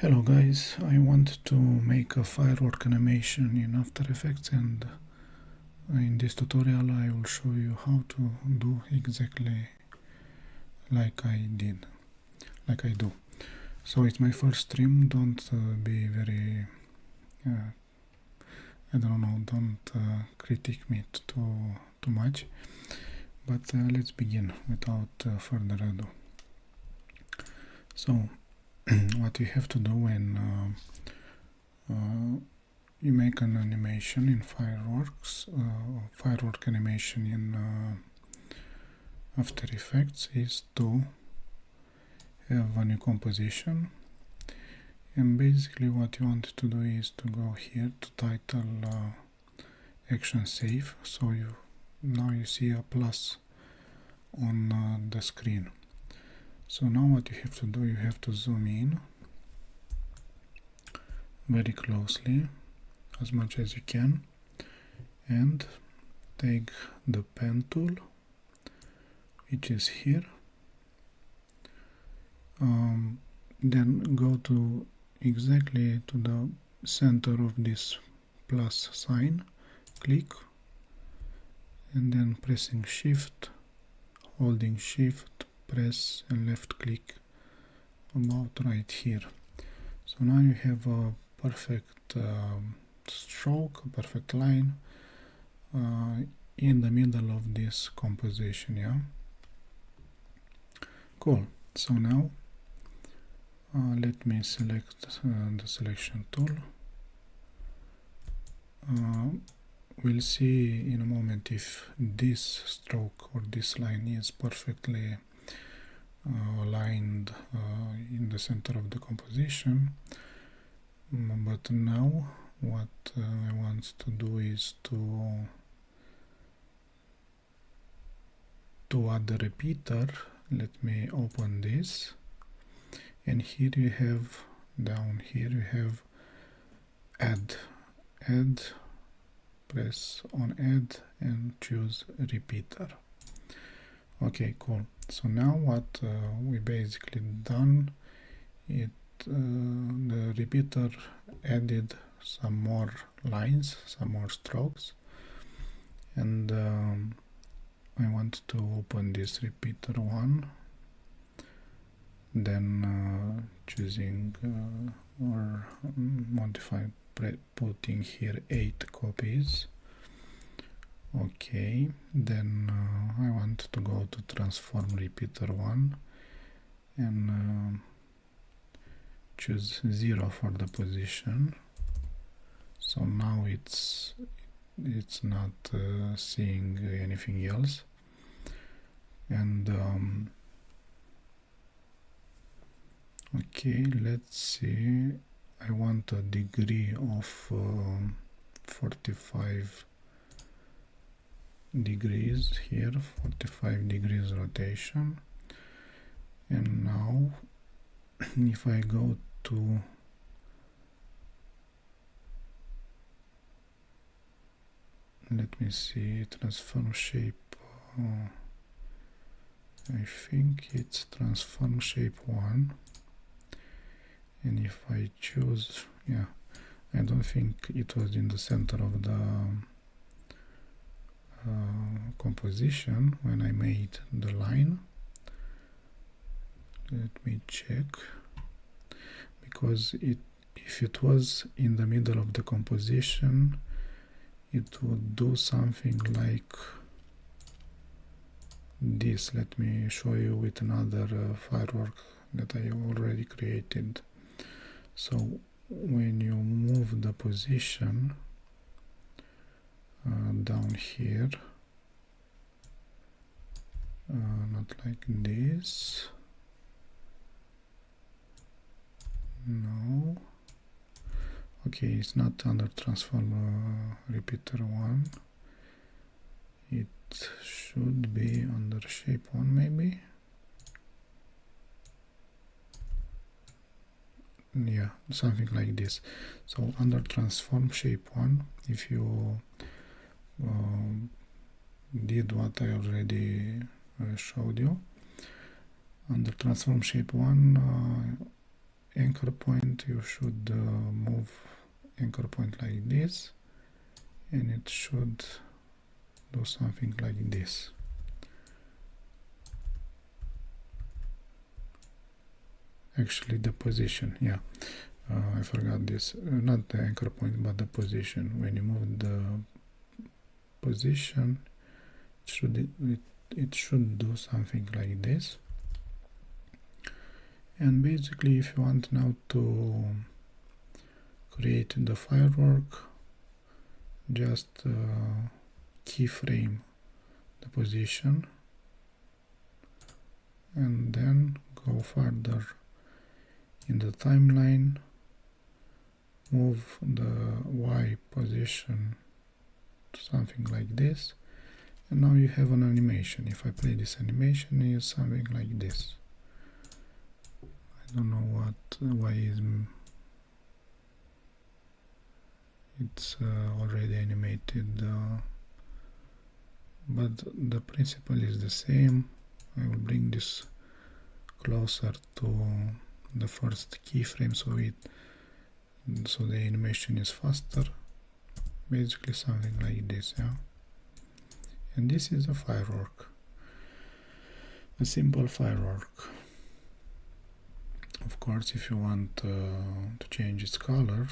Hello guys, I want to make a firework animation in After Effects, and in this tutorial I will show you how to do exactly like I do. So it's my first stream, don't be very, don't critique me too much, but let's begin without further ado. So what you have to do when you make an animation in firework animation in After Effects is to have a new composition, and basically what you want to do is to go here to title action save. So now you see a plus on the screen. So now what you have to do, you have to zoom in very closely as much as you can and take the pen tool, which is here, then go to exactly to the center of this plus sign, click, and then pressing shift, holding shift, press and left click about right here. So now you have a perfect stroke, a perfect line in the middle of this composition. Yeah, cool. So now let me select the selection tool. We'll see in a moment if this stroke or this line is perfectly aligned in the center of the composition, but now what I want to do is to add the repeater. Let me open this, and here you have, down here you have add, press on add and choose repeater. Okay, cool. So now what we basically done, the repeater added some more lines, some more strokes, and I want to open this repeater one, then choosing or modify, putting here 8 copies. Okay, then I want to go to transform repeater 1 and choose 0 for the position. So now it's not seeing anything else, and okay, let's see, I want a degree of 45 degrees here, 45 degrees rotation. And now if I go to let me see, transform shape, I think it's transform shape 1, and if I choose, yeah, I don't think it was in the center of the composition when I made the line. Let me check, because if it was in the middle of the composition, it would do something like this. Let me show you with another firework that I already created. So when you move the position down here, not like this, no, okay, it's not under transform repeater 1, it should be under shape 1 maybe, yeah, something like this. So under transform shape 1, if you did what I already showed you, under transform shape 1 anchor point, you should move anchor point like this, and it should do something like this. Actually, the position, yeah, I forgot this, not the anchor point but the position. When you move the position, it should do something like this. And basically, if you want now to create the firework, just keyframe the position and then go further in the timeline, move the Y position to something like this, and now you have an animation. If I play this animation, it's something like this. I don't know why it's already animated, but the principle is the same. I will bring this closer to the first keyframe so the animation is faster. Basically something like this, yeah. And this is a firework, a simple firework. Of course, if you want to change its color,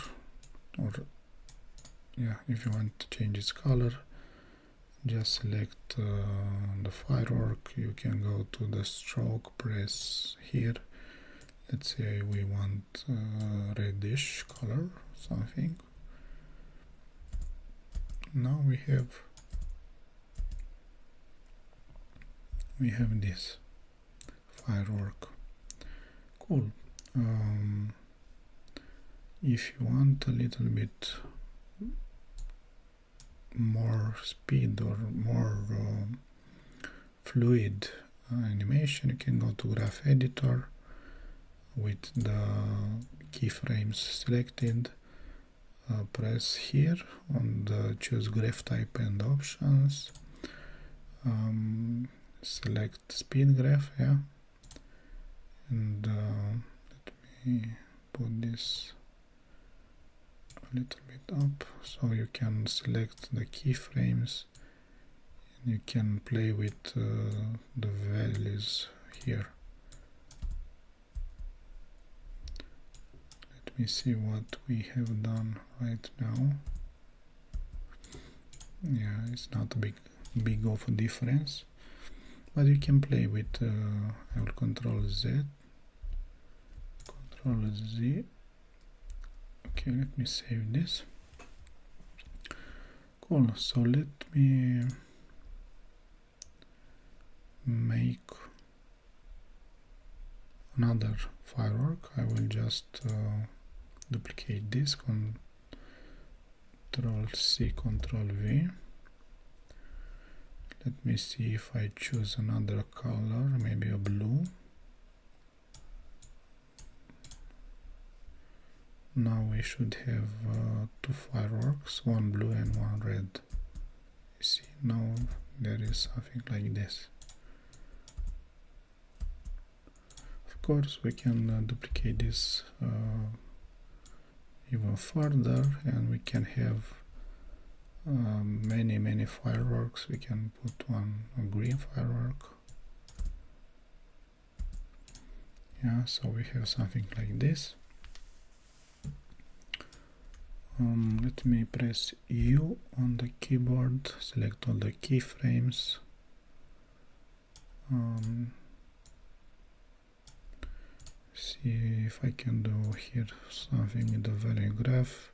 if you want to change its color, just select the firework. You can go to the stroke, press here. Let's say we want reddish color, something. Now we have this firework. Cool. If you want a little bit more speed or more fluid animation, you can go to Graph Editor with the keyframes selected. Press here on the choose graph type and options, select speed graph, yeah, and let me put this a little bit up so you can select the keyframes and you can play with the values here. Let me see what we have done right now. Yeah, it's not a big of a difference, but you can play with I will Control Z. Okay, let me save this. Cool. So let me make another firework. I will just duplicate this, Control C, Control V. Let me see if I choose another color, maybe a blue. Now we should have two fireworks, one blue and one red. You see, now there is something like this. Of course, we can duplicate this even further, and we can have many fireworks. We can put a green firework. Yeah, so we have something like this. Let me press U on the keyboard, select all the keyframes. See if I can do here something with the value graph.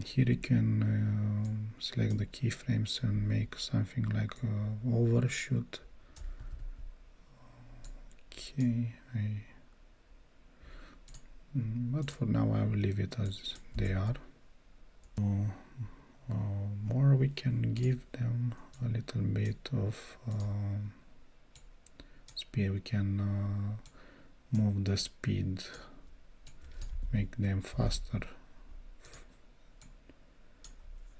Here you can select the keyframes and make something like overshoot. Okay, but for now I will leave it as they are. More we can give them a little bit of speed. We can move the speed, make them faster.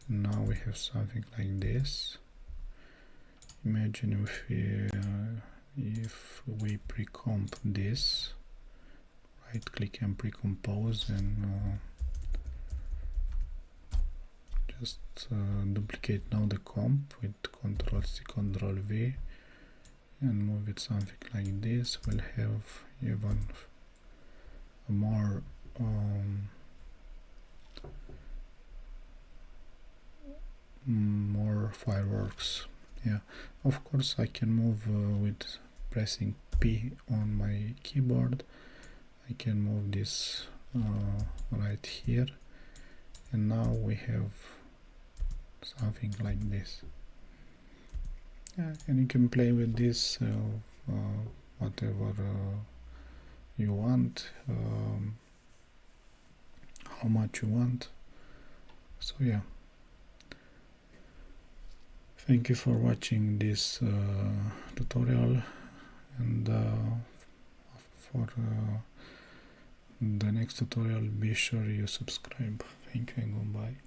Now we have something like this. Imagine if we pre-comp this, right click and pre-compose, and just duplicate now the comp with Ctrl C, Ctrl V, and move it something like this. We'll have even more more fireworks. Yeah, of course I can move with pressing P on my keyboard. I can move this right here, and now we have something like this. Yeah, and you can play with this whatever you want, how much you want. So yeah, thank you for watching this tutorial, and for the next tutorial be sure you subscribe. Thank you and goodbye.